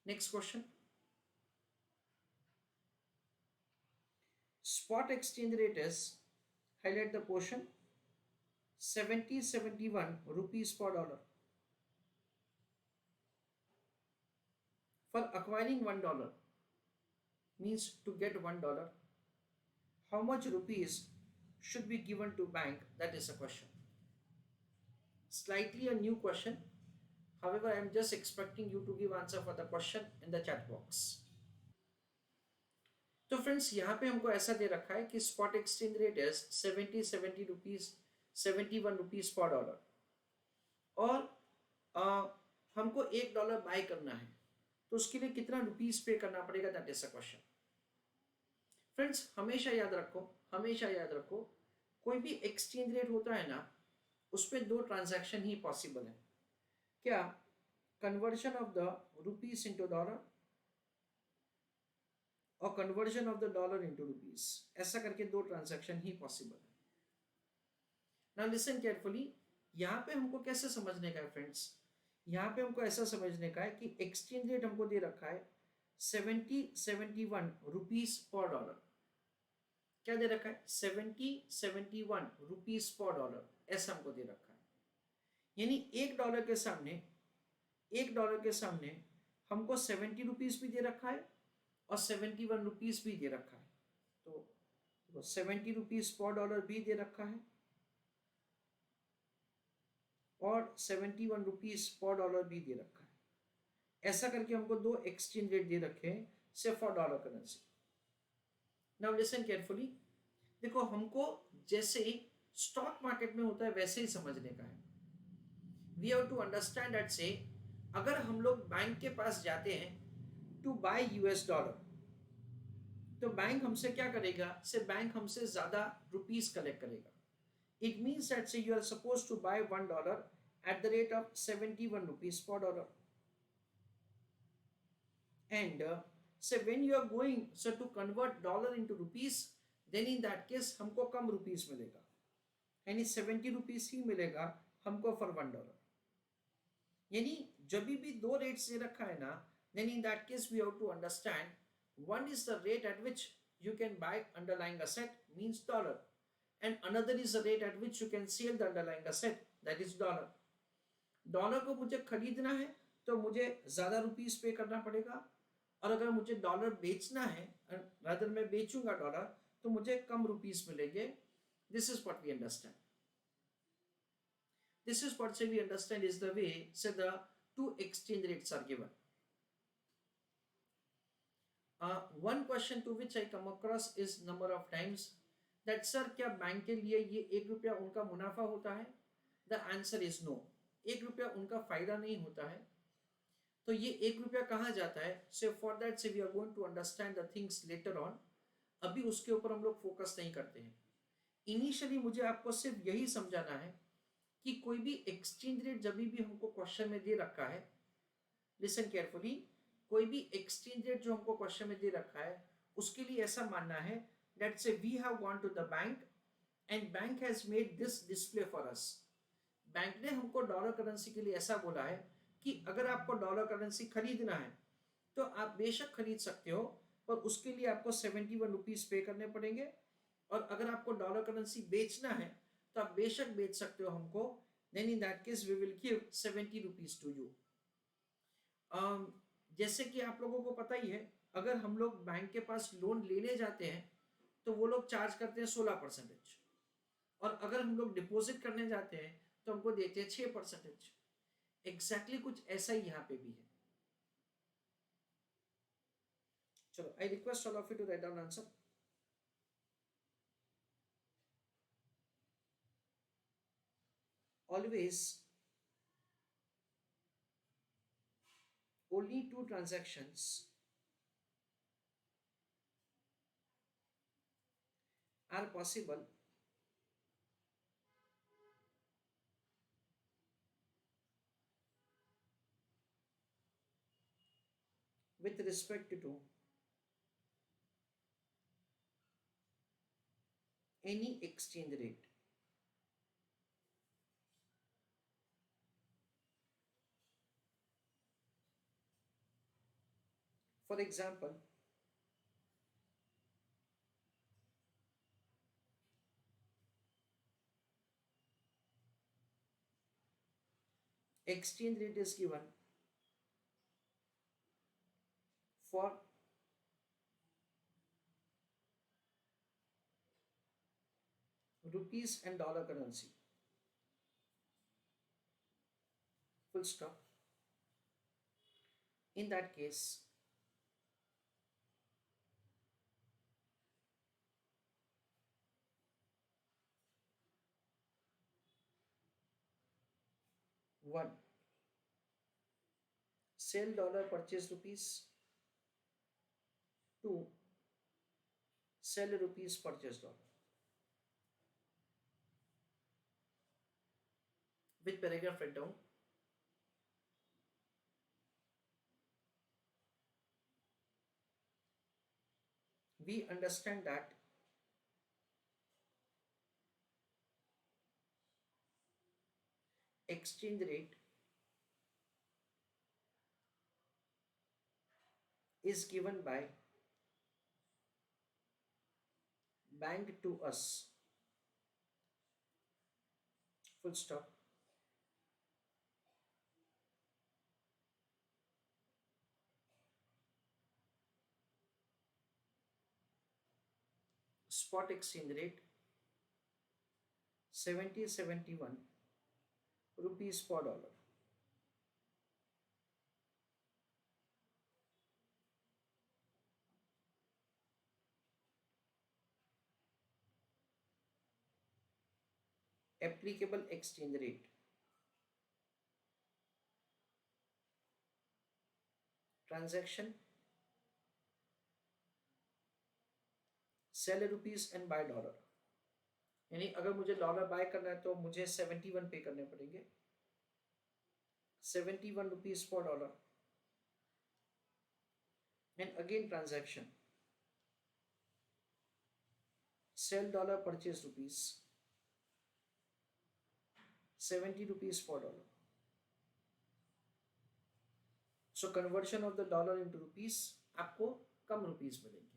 Next question. Spot exchange rate is, highlight the portion, 7071 rupees per dollar. For acquiring $1 means to get $1, how much rupees should be given to bank? That is a question. Slightly a new question. However, I am just expecting you to give answer for the question in the chat box. तो friends यहाँ पे हमको ऐसा दे रखा है कि spot exchange rate is 70 rupees 71 rupees per dollar और हमको $1 बाय करना है तो उसके लिए कितना रुपीस पे करना पड़ेगा? That is a question. Friends हमेशा याद रखो कोई भी एक्सचेंज रेट होता है ना उस पर दो ट्रांजैक्शन ही पॉसिबल है। क्या? Conversion of the rupees into dollar और conversion of the dollar into rupees, ऐसा करके दो ट्रांजैक्शन ही पॉसिबल है। नाउ लिसन केयरफुली, यहाँ पे हमको कैसे समझने का है फ्रेंड्स? यहाँ पे हमको ऐसा समझने का है कि एक्सचेंज रेट हमको दे रखा है 71 रुपीस पर डॉलर। क्या दे रखा है? 71 रुपीस पर डॉलर, ऐसा हमको दे रखा है। यानी $1 के सामने हमको 70 रुपीस भी दे रखा है और 71 रुपीस भी दे रखा है। तो 70 रुपीस पर डॉलर भी दे रखा है और 71 रुपीस पर डॉलर भी दे रखा है। ऐसा करके हमको दो एक्सचेंज रेट दे रखे हैं सिर्फ for dollar currency. Now listen carefully, देखो हमको जैसे स्टॉक मार्केट में होता है वैसे ही समझने का है। We have to understand that say अगर हम लोग बैंक के पास जाते हैं टू बाय यूएस डॉलर तो बैंक हमसे क्या करेगा? से बैंक हमसे ज्यादा रुपीस कलेक्ट करेगा। It means that say you are suppose to buy $1 at the rate of 71 rupees per dollar. And so when you are going to convert dollar into rupees, then in that case हमको कम rupees मिलेगा, यानी 70 rupees ही मिलेगा हमको for $1। यानी जब भी दो rates दे रखा है ना, then in that case we have to understand one is the rate at which you can buy underlying asset means dollar, and another is the rate at which you can sell the underlying asset, that is dollar। Dollar को मुझे खरीदना है तो मुझे ज़्यादा rupees पे करना पड़ेगा, और अगर मुझे डॉलर बेचना है, अगर मैं बेचूंगा डॉलर तो मुझे कम रुपीस मिलेंगे। This is what we understand. This is what we understand is the way say the two exchange rates are given. One question to which I come across is number of times that sir क्या bank के लिए ये $1 उनका मुनाफा होता है? The answer is no. $1 उनका फायदा नहीं होता है। तो ये $1 कहाँ जाता है? So for that say we are going to understand the things later on. अभी उसके ऊपर हम लोग फोकस नहीं करते हैं। इनिशियली मुझे आपको सिर्फ यही समझाना है कि कोई भी एक्सचेंज रेट जब भी हमको क्वेश्चन में दे रखा है, लिसन केयरफुली, कोई भी एक्सचेंज रेट जो हमको क्वेश्चन में दे रखा है उसके लिए ऐसा मानना है that say we have gone to the bank and bank has made this display for us. Bank ने हमको डॉलर करेंसी के लिए ऐसा बोला है कि अगर आपको डॉलर करेंसी खरीदना है तो आप बेशक खरीद सकते हो, पर उसके लिए आपको 71 रुपीस पे करने पड़ेंगे, और अगर आपको डॉलर करेंसी बेचना है तो आप बेशक बेच सकते हो हमको, then in that case we will give 70 rupees to you. जैसे कि आप लोगों को पता ही है, अगर हम लोग बैंक के पास लोन लेने जाते हैं तो वो लोग चार्ज करते हैं 16%, और अगर हम लोग डिपॉजिट करने जाते हैं तो हमको देते हैं 6%। एग्जैक्टली कुछ ऐसा ही यहाँ पे भी है। चलो, I request all of you to write down answer. Always only two transactions are possible with respect to any exchange rate। For example, exchange rate is given for rupees and dollar currency. Full stop. In that case, one, sell dollar, purchase rupees. Two, sell rupees, purchase dollar. Which paragraph write down? We understand that exchange rate is given by bank to us. Full stop. Spot exchange rate 70.71 rupees per dollar. Applicable exchange rate. Transaction, sell rupees and buy dollar. यानी अगर मुझे dollar bye करना है तो मुझे 71 पे करने पड़ेंगे, 71 rupees per dollar. And again transaction, sell dollar, purchase rupees, 70 rupees per dollar. So conversion of the dollar into rupees आपको कम rupees मिलेंगे.